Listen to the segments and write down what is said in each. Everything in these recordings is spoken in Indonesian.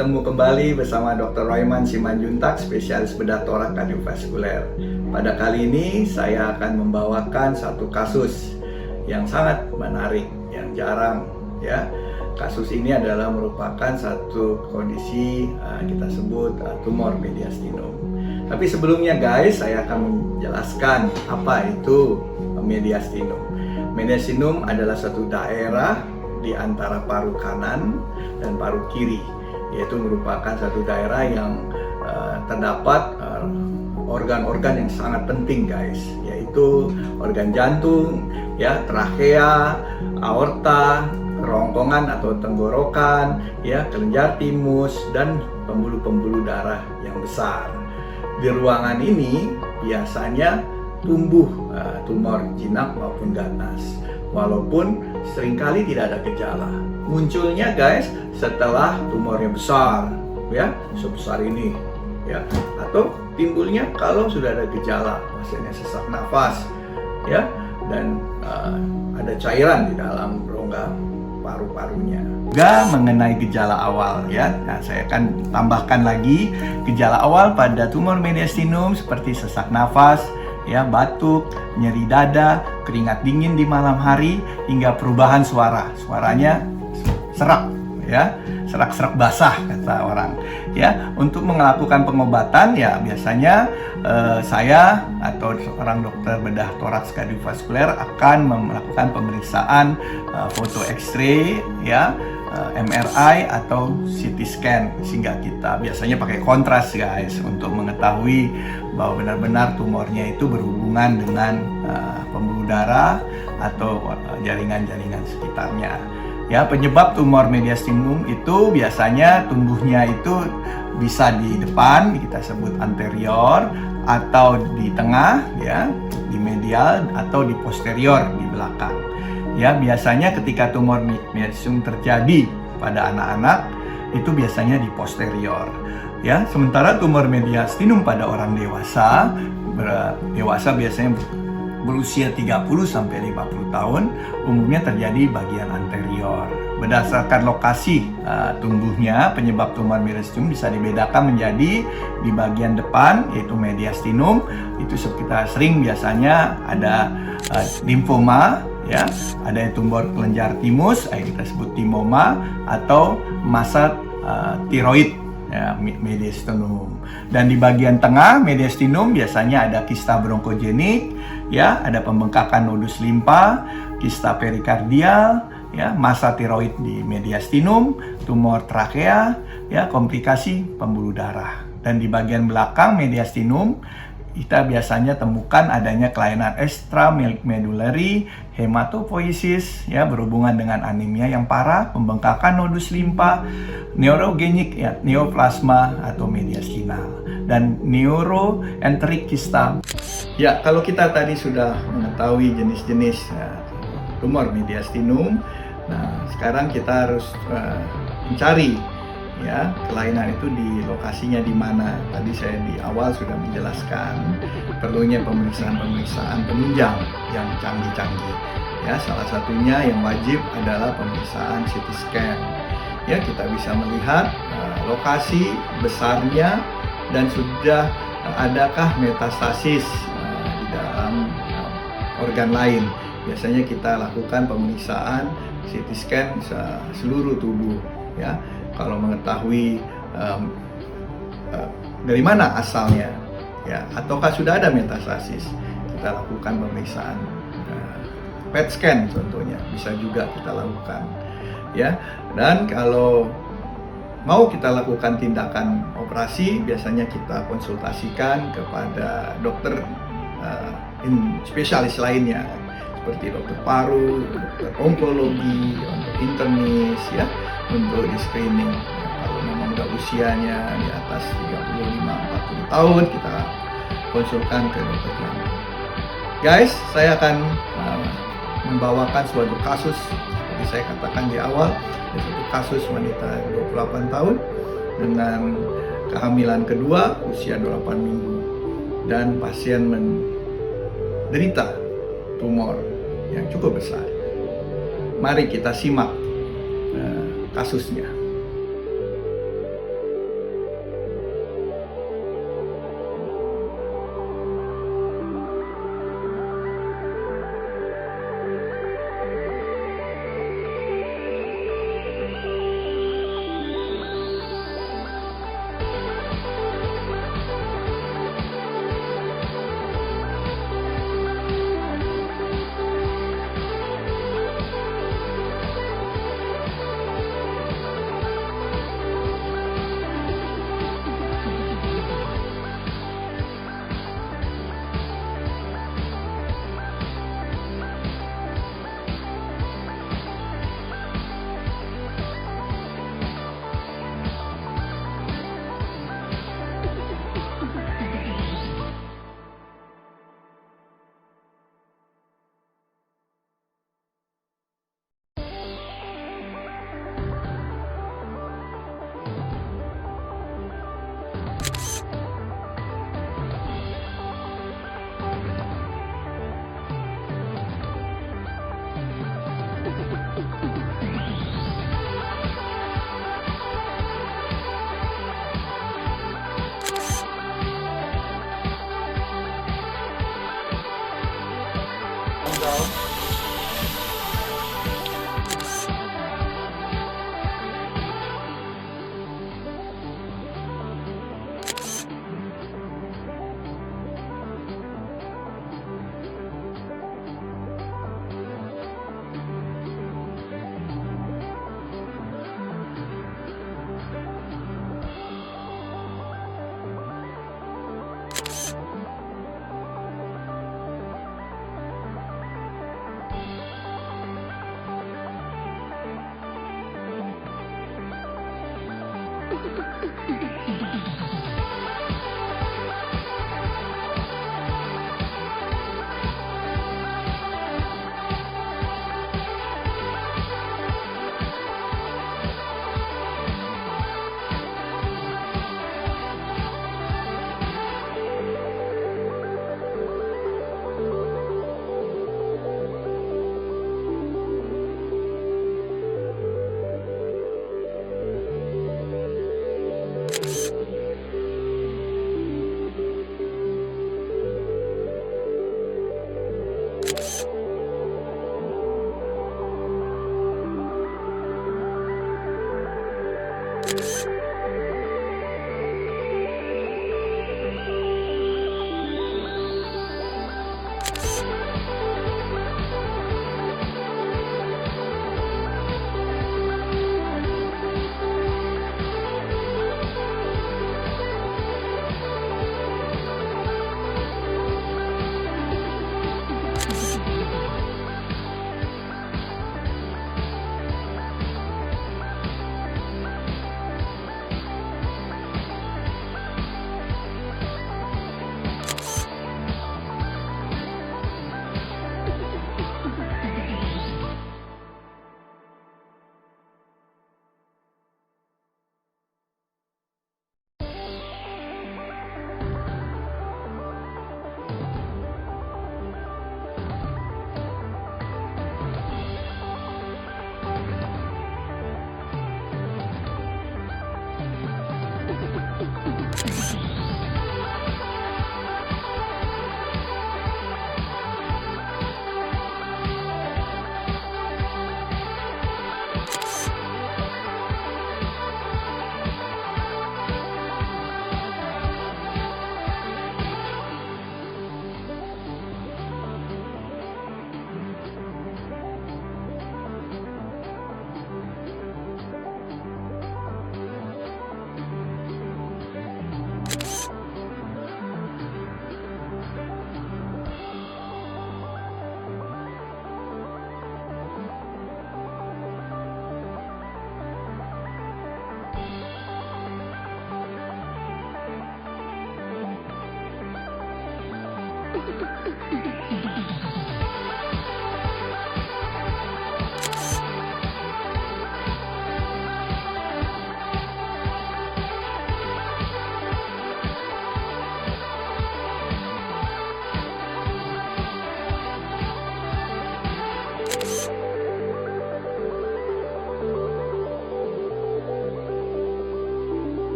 ketemu kembali bersama Dr. Royman Simanjuntak, spesialis bedah torak kardiovaskuler. Pada kali ini saya akan membawakan satu kasus yang sangat menarik, yang jarang ya. Kasus ini adalah merupakan satu kondisi kita sebut tumor mediastinum. Tapi sebelumnya guys, saya akan menjelaskan apa itu mediastinum. Mediastinum adalah satu daerah di antara paru kanan dan paru kiri, yaitu merupakan satu daerah yang terdapat organ-organ yang sangat penting guys, yaitu organ jantung, ya, trachea, aorta, kerongkongan atau tenggorokan, ya, kelenjar timus, dan pembuluh-pembuluh darah yang besar. Di ruangan ini biasanya tumbuh tumor jinak maupun ganas, walaupun seringkali tidak ada gejala. Munculnya guys setelah tumornya besar, ya, sebesar ini, ya, atau timbulnya kalau sudah ada gejala, pasiennya sesak nafas, ya, dan ada cairan di dalam rongga paru-parunya. Juga mengenai gejala awal, ya. Nah, saya akan tambahkan lagi gejala awal pada tumor mediastinum seperti sesak nafas, ya, batuk, nyeri dada, keringat dingin di malam hari, hingga perubahan suara. Suaranya serak, ya, serak-serak basah kata orang. Ya, untuk melakukan pengobatan ya biasanya saya atau seorang dokter bedah toraks kardiovaskuler akan melakukan pemeriksaan foto X-ray, ya, MRI atau CT scan, sehingga kita biasanya pakai kontras guys untuk mengetahui bahwa benar-benar tumornya itu berhubungan dengan pembuluh darah atau jaringan-jaringan sekitarnya. Ya, penyebab tumor mediastinum itu biasanya tumbuhnya itu bisa di depan, kita sebut anterior, atau di tengah, ya, di medial, atau di posterior, di belakang. Ya, biasanya ketika tumor mediastinum terjadi pada anak-anak itu biasanya di posterior. Ya, sementara tumor mediastinum pada orang dewasa, biasanya berusia 30 sampai 50 tahun, umumnya terjadi bagian anterior. Berdasarkan lokasi tumbuhnya, penyebab tumor mediastinum bisa dibedakan menjadi di bagian depan, yaitu mediastinum, itu kita sering biasanya ada limfoma, ya, ada tumor kelenjar timus, kita sebut timoma, atau massa tiroid, ya, mediastinum. Dan di bagian tengah mediastinum biasanya ada kista bronkogenik, ya, ada pembengkakan nodus limpa, kista perikardial, ya, massa tiroid di mediastinum, tumor trachea, ya, komplikasi pembuluh darah. Dan di bagian belakang mediastinum kita biasanya temukan adanya kelainan extramedullary hematopoiesis, ya, berhubungan dengan anemia yang parah, pembengkakan nodus limpa, neurogenik, ya, neoplasma atau mediastinal, dan neuroenteric kista. Ya, kalau kita tadi sudah mengetahui jenis-jenis tumor mediastinum, nah sekarang kita harus mencari, ya, kelainan itu di lokasinya di mana. Tadi saya di awal sudah menjelaskan perlunya pemeriksaan penunjang yang canggih-canggih. Ya, salah satunya yang wajib adalah pemeriksaan CT scan. Ya, kita bisa melihat lokasi besarnya dan sudah adakah metastasis di dalam organ lain. Biasanya kita lakukan pemeriksaan CT scan seluruh tubuh, ya. Kalau mengetahui dari mana asalnya, ya, ataukah sudah ada metastasis, kita lakukan pemeriksaan PET scan contohnya, bisa juga kita lakukan, ya. Dan kalau mau kita lakukan tindakan operasi, biasanya kita konsultasikan kepada dokter spesialis lainnya, seperti dokter paru, dokter onkologi, untuk internis, ya, untuk di screening. Kalau memang udah usianya di atas 35-40 tahun, kita konsulkan ke dokter jantung. Guys, saya akan membawakan suatu kasus seperti saya katakan di awal, yaitu kasus wanita 28 tahun dengan kehamilan kedua usia 28 minggu, dan pasien menderita tumor yang cukup besar. Mari kita simak kasusnya. daun.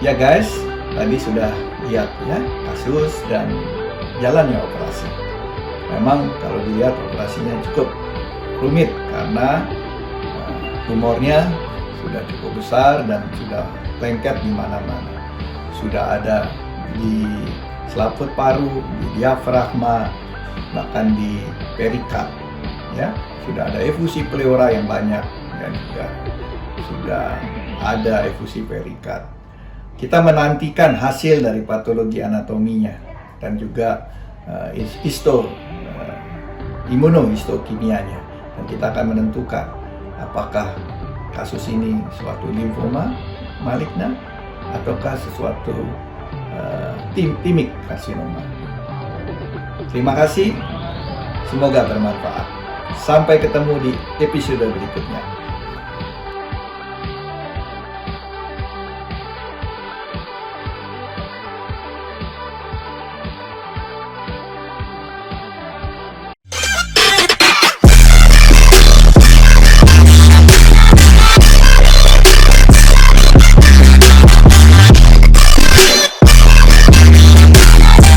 Ya guys, tadi sudah lihat ya kasus dan jalannya operasi. Memang kalau dilihat operasinya cukup rumit karena tumornya sudah cukup besar dan sudah lengket di mana-mana. Sudah ada di selaput paru, di diafragma, bahkan di perikard. Ya, sudah ada efusi pleura yang banyak dan juga sudah ada efusi perikard. Kita menantikan hasil dari patologi anatominya dan juga imunohistokimianya, dan kita akan menentukan apakah kasus ini suatu limfoma maligna ataukah sesuatu thymic karsinoma. Terima kasih. Semoga bermanfaat. Sampai ketemu di episode berikutnya.